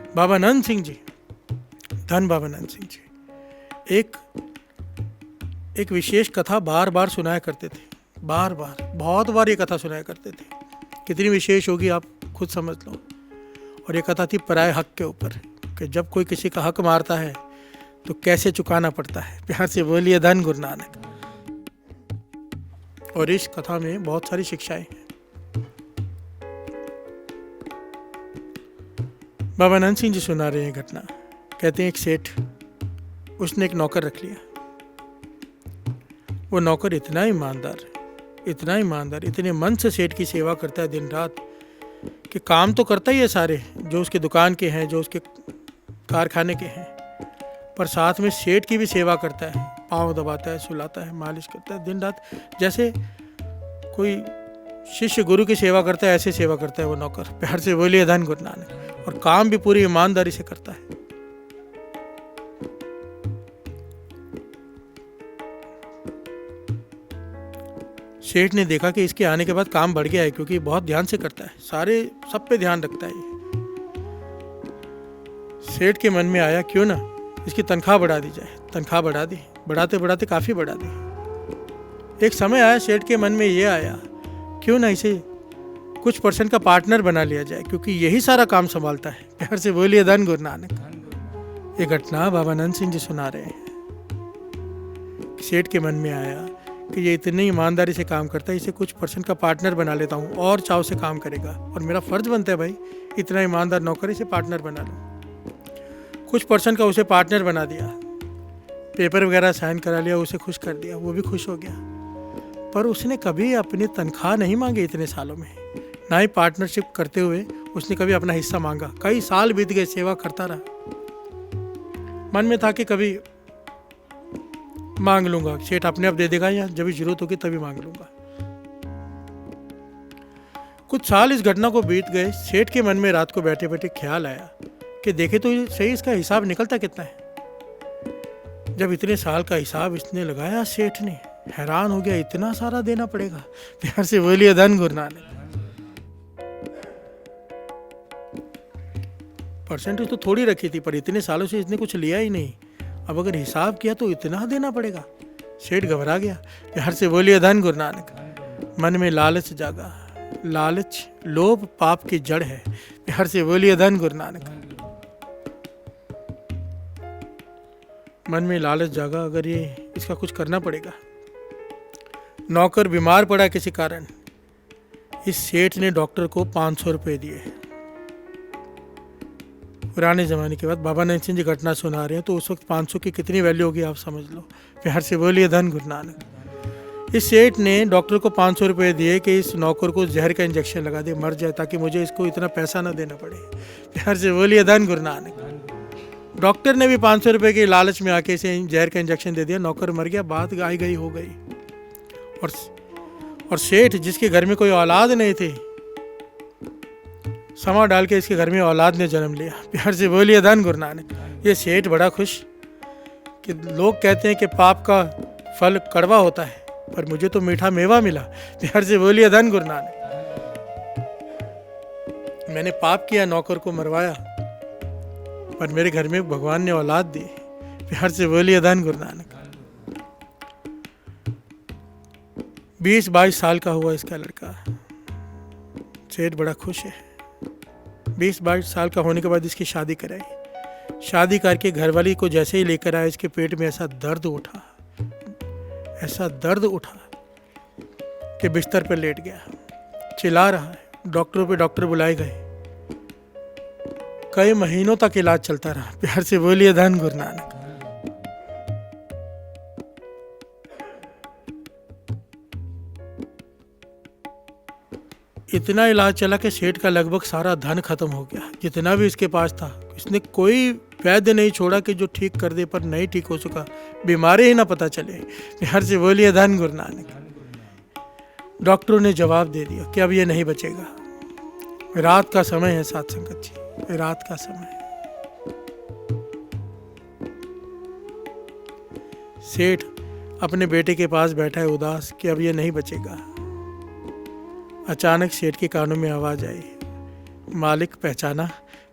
बाबा नंद सिंह जी, धन बाबा नंद सिंह जी, एक विशेष कथा बार बार सुनाया करते थे। बार बार, बहुत बार ये कथा सुनाया करते थे। कितनी विशेष होगी आप खुद समझ लो। और ये कथा थी पराये हक के ऊपर, कि जब कोई किसी का हक मारता है तो कैसे चुकाना पड़ता है। प्यार से बोलिए धन गुरु नानक। और इस कथा में बहुत सारी शिक्षाएं हैं। बाबा नंद सिंह जी सुना रहे हैं घटना। कहते हैं एक सेठ, उसने एक नौकर रख लिया। वो नौकर इतना ईमानदार, इतने मन से सेठ की सेवा करता है दिन रात, कि काम तो करता ही है सारे जो उसके दुकान के हैं, जो उसके कारखाने के हैं, पर साथ में सेठ की भी सेवा करता है। पाँव दबाता है, सुलाता है, मालिश करता है दिन रात। जैसे कोई शिष्य गुरु की सेवा करता है, ऐसे सेवा करता है वो नौकर। प्यार से बोलिए धन गुरु नानक। और काम भी पूरी ईमानदारी से करता है। सेठ ने देखा कि इसके आने के बाद काम बढ़ गया है, क्योंकि बहुत ध्यान से करता है, सारे सब पे ध्यान रखता है। सेठ के मन में आया क्यों ना इसकी तनख्वाह बढ़ा दी जाए। तनख्वाह बढ़ा दी, बढ़ाते बढ़ाते काफ़ी बढ़ा दी। एक समय आया सेठ के मन में ये आया क्यों ना इसे कुछ % का पार्टनर बना लिया जाए, क्योंकि यही सारा काम संभालता है। प्यार से बोलिए धन गुरु नानक। ये घटना बाबा नंद सिंह जी सुना रहे हैं। सेठ के मन में आया कि ये इतनी ईमानदारी से काम करता है, इसे कुछ % का पार्टनर बना लेता हूँ, और चाव से काम करेगा। और मेरा फर्ज बनता है भाई, इतना ईमानदार नौकर, इसे पार्टनर बना लो। कुछ % का उसे पार्टनर बना दिया, पेपर वगैरह साइन करा लिया, उसे खुश कर दिया, वो भी खुश हो गया। पर उसने कभी अपनी तनख्वाह नहीं मांगी इतने सालों में, ना ही पार्टनरशिप करते हुए उसने कभी अपना हिस्सा मांगा। कई साल बीत गए, सेवा करता रहा। मन में था कि कभी मांग लूंगा, सेठ अपने आप दे देगा, या जब भी जरूरत होगी तभी मांग लूंगा। कुछ साल इस घटना को बीत गए। सेठ के मन में रात को बैठे बैठे ख्याल आया कि देखे तो सही इसका हिसाब निकलता कितना है। जब इतने साल का हिसाब इसने लगाया, सेठ ने हैरान हो गया, इतना सारा देना पड़ेगा। प्यार से बोलिए धन गुरु नानक। % तो थोड़ी रखी थी, पर इतने सालों से इसने कुछ लिया ही नहीं। अब अगर हिसाब किया तो इतना देना पड़ेगा। सेठ घबरा गया। प्यार से बोलिए धन गुरु नानक। मन में लालच जागा। लालच लोभ पाप की जड़ है। प्यार से बोलिए धन गुरु नानक। मन में लालच जागा, अगर ये इसका कुछ करना पड़ेगा। नौकर बीमार पड़ा किसी कारण। इस सेठ ने डॉक्टर को 500 रुपये दिए। पुराने ज़माने के बाद बाबा नंद सिंह जी घटना सुना रहे हैं, तो उस वक्त 500 की कितनी वैल्यू होगी आप समझ लो। प्यार से बोलिए धन गुरु नानक। इस सेठ ने डॉक्टर को 500 रुपये दिए कि इस नौकर को जहर का इंजेक्शन लगा दे, मर जाए, ताकि मुझे इसको इतना पैसा ना देना पड़े। प्यार से बोलिए धन गुरु नानक। डॉक्टर ने भी 500 रुपये के लालच में आके इसे जहर का इंजेक्शन दे दिया। नौकर मर गया, बात गाई गई हो गई। और सेठ जिसके घर में कोई औलाद नहीं थी, समा डाल के इसके घर में औलाद ने जन्म लिया। प्यार से बोलिए धन गुरु नानक। ये सेठ बड़ा खुश कि लोग कहते हैं कि पाप का फल कड़वा होता है, पर मुझे तो मीठा मेवा मिला। प्यार से बोलिए धन गुरु नानक। मैंने पाप किया, नौकर को मरवाया, पर मेरे घर में भगवान ने औलाद दी। प्यार से बोलिए धन गुरु नानक। 20-22 साल का हुआ इसका लड़का। सेठ बड़ा खुश है। 20-22 साल का होने के बाद इसकी शादी कराई। शादी करके घरवाली को जैसे ही लेकर आया, इसके पेट में ऐसा दर्द उठा कि बिस्तर पर लेट गया, चिल्ला रहा है। डॉक्टर बुलाए गए। कई महीनों तक इलाज चलता रहा। प्यार से बोलिए धन गुरु नानक। इतना इलाज चला कि सेठ का लगभग सारा धन खत्म हो गया, जितना भी इसके पास था। इसने कोई वैद्य नहीं छोड़ा कि जो ठीक कर दे, पर नहीं ठीक हो सका। बीमारी ही ना पता चले। प्यार से बोलिए धन गुरु नानक। डॉक्टरों ने जवाब दे दिया कि अब ये नहीं बचेगा। रात का समय है साथ संगत जी, रात का समय। सेठ अपने बेटे के पास बैठा है उदास कि अब ये नहीं बचेगा। अचानक सेठ के कानों में आवाज आई। मालिक पहचाना?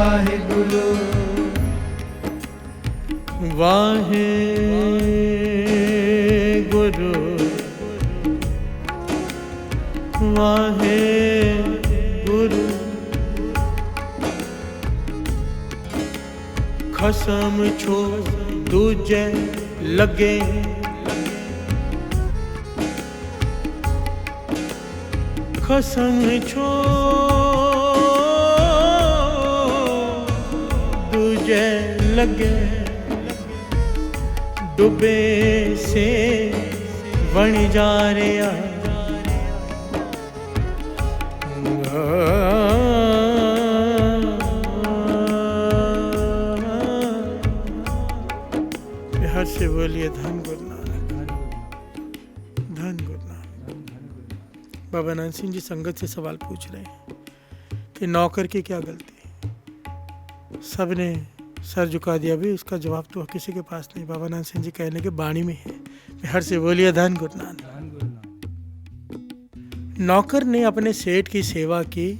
वाहे गुरु वाहे गुरु वाहे गुरु खसम छो दूजे लगे खसम छो दूजे लगे डूबे से बन जा रहा हर से बोलिए धन गुरु नानक, धन गुरु नानक। बाबा नानक सिंह जी संगत से सवाल पूछ रहे हैं कि नौकर की क्या गलती। सब ने सर झुका दिया, भी उसका जवाब तो किसी के पास नहीं। बाबा नानक सिंह जी कहने के बाणी में है। हर से बोलिए धन गुरु नानक। नौकर ने अपने सेठ की सेवा की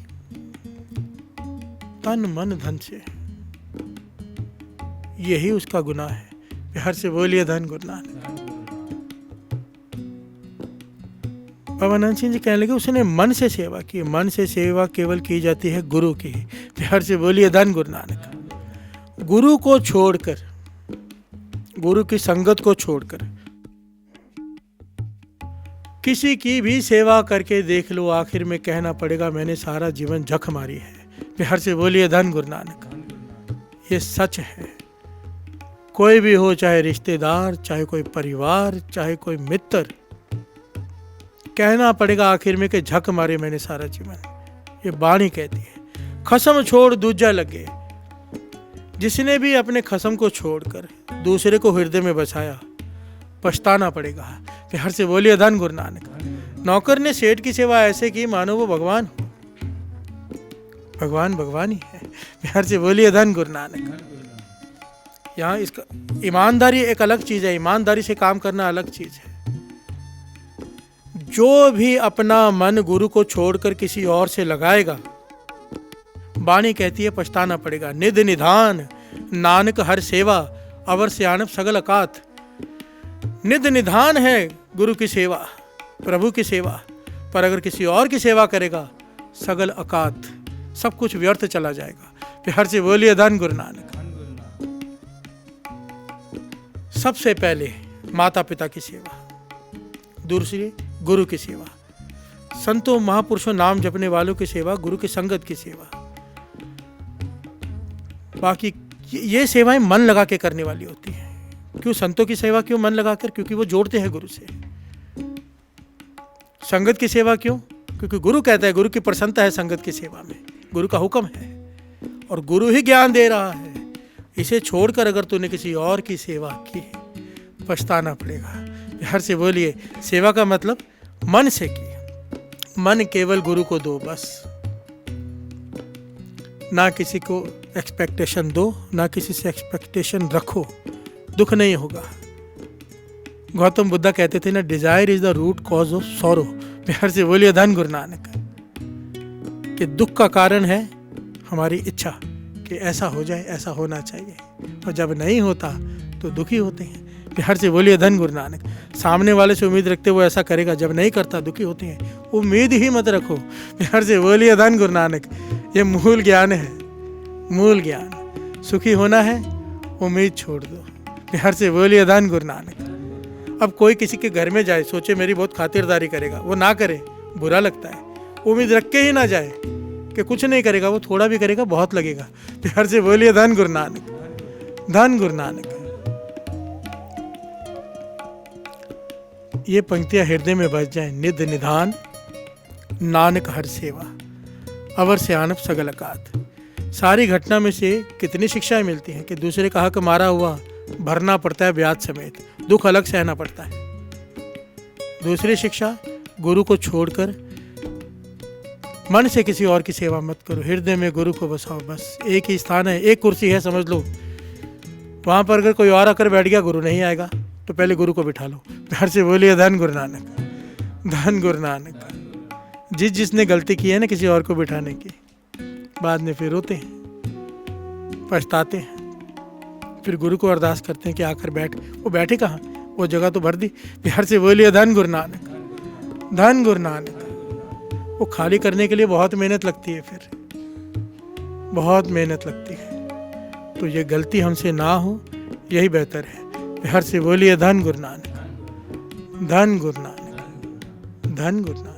तन मन धन से, यही उसका गुनाह है। हर से बोलिए धन गुरु नानक। बाबा नानक सिंह जी कहने लगे उसने मन से सेवा की। मन से सेवा केवल की जाती है गुरु की। हर से बोलिए धन गुरु नानक। गुरु को छोड़कर, गुरु की संगत को छोड़कर किसी की भी सेवा करके देख लो, आखिर में कहना पड़ेगा मैंने सारा जीवन झक मारी है। हर से बोलिए धन गुरु नानक। ये सच है। कोई भी हो, चाहे रिश्तेदार, चाहे कोई परिवार, चाहे कोई मित्र, कहना पड़ेगा आखिर में कि झक मारे मैंने सारा जीवन। ये बाणी कहती है। खसम छोड़ दूजा लगे। जिसने भी अपने खसम को छोड़कर दूसरे को हृदय में बसाया, पछताना पड़ेगा। हर से बोलिए धन गुरु नानक। नौकर ने सेठ की सेवा ऐसे की मानो वो भगवान हो। भगवान भगवान ही है। हर से बोलिए धन गुरु नानक। यहाँ इसका ईमानदारी एक अलग चीज है। ईमानदारी से काम करना अलग चीज है। जो भी अपना मन गुरु को छोड़कर किसी और से लगाएगा, बाणी कहती है पछताना पड़ेगा। निध निधान नानक हर सेवा अवर सियाणप सगल अकात। निध निधान है गुरु की सेवा, प्रभु की सेवा, पर अगर किसी और की सेवा करेगा सगल अकात, सब कुछ व्यर्थ चला जाएगा। हर से बोलिए धन गुरु नानक। सबसे पहले माता पिता की सेवा, दूसरी गुरु की सेवा, संतों महापुरुषों नाम जपने वालों की सेवा, गुरु की संगत की सेवा। बाकी ये सेवाएं मन लगा के करने वाली होती हैं। क्यों संतों की सेवा क्यों मन लगाकर? क्योंकि वो जोड़ते हैं गुरु से। संगत की सेवा क्यों? क्योंकि गुरु कहता है, गुरु की प्रसन्नता है संगत की सेवा में, गुरु का हुक्म है और गुरु ही ज्ञान दे रहा है। इसे छोड़कर अगर तूने किसी और की सेवा की, पछताना पड़ेगा। हर से बोलिए सेवा का मतलब मन से की। मन केवल गुरु को दो बस, ना किसी को एक्सपेक्टेशन दो, ना किसी से एक्सपेक्टेशन रखो, दुख नहीं होगा। गौतम बुद्ध कहते थे ना, desire is the root cause of sorrow. हर से बोलिए धन गुरु नानक। कि दुख का कारण है हमारी इच्छा कि ऐसा हो जाए, ऐसा होना चाहिए, और जब नहीं होता तो दुखी होते हैं। हर से बोलिए धन गुरु नानक। सामने वाले से उम्मीद रखते वो ऐसा करेगा, जब नहीं करता दुखी होते हैं। उम्मीद ही मत रखो। हर से बोलिए धन गुरु नानक। ये मूल ज्ञान है, मूल ज्ञान। सुखी होना है, उम्मीद छोड़ दो। हर से बोलिए धन गुरु नानक। अब कोई किसी के घर में जाए, सोचे मेरी बहुत खातिरदारी करेगा, वो ना करे, बुरा लगता है। उम्मीद रख के ही ना जाए कि कुछ नहीं करेगा, वो थोड़ा भी करेगा बहुत लगेगा। हर से बोलिए धन गुरु नानक, धन गुरु नानक। ये पंक्तियां हृदय में बस जाएं। निध निधान नानक हर सेवा अवर सियाणप सगल अकात। सारी घटना में से कितनी शिक्षाएं मिलती हैं कि दूसरे का हक मारा हुआ भरना पड़ता है ब्याज समेत, दुख अलग सहना पड़ता है। दूसरी शिक्षा, गुरु को छोड़कर मन से किसी और की सेवा मत करो, हृदय में गुरु को बसाओ। बस एक ही स्थान है, एक कुर्सी है समझ लो, वहां पर अगर कोई और आकर बैठ गया, गुरु नहीं आएगा, तो पहले गुरु को बिठा लो। प्यार से बोलिए धन गुरु नानक, धन गुरु नानक। जिसने गलती की है ना किसी और को बिठाने की, बाद में फिर रोते हैं। पछताते हैं। फिर गुरु को अरदास करते हैं कि आकर बैठ। वो बैठे कहाँ, वो जगह तो भर दी। प्यार से बोलिए धन गुरु नानक, धन गुरु नानक। वो खाली करने के लिए बहुत मेहनत लगती है, फिर बहुत मेहनत लगती है। तो ये गलती हमसे ना हो, यही बेहतर है। प्यार से बोलिए धन गुरु नानक, धन गुरु नानक, धन गुरु नानक।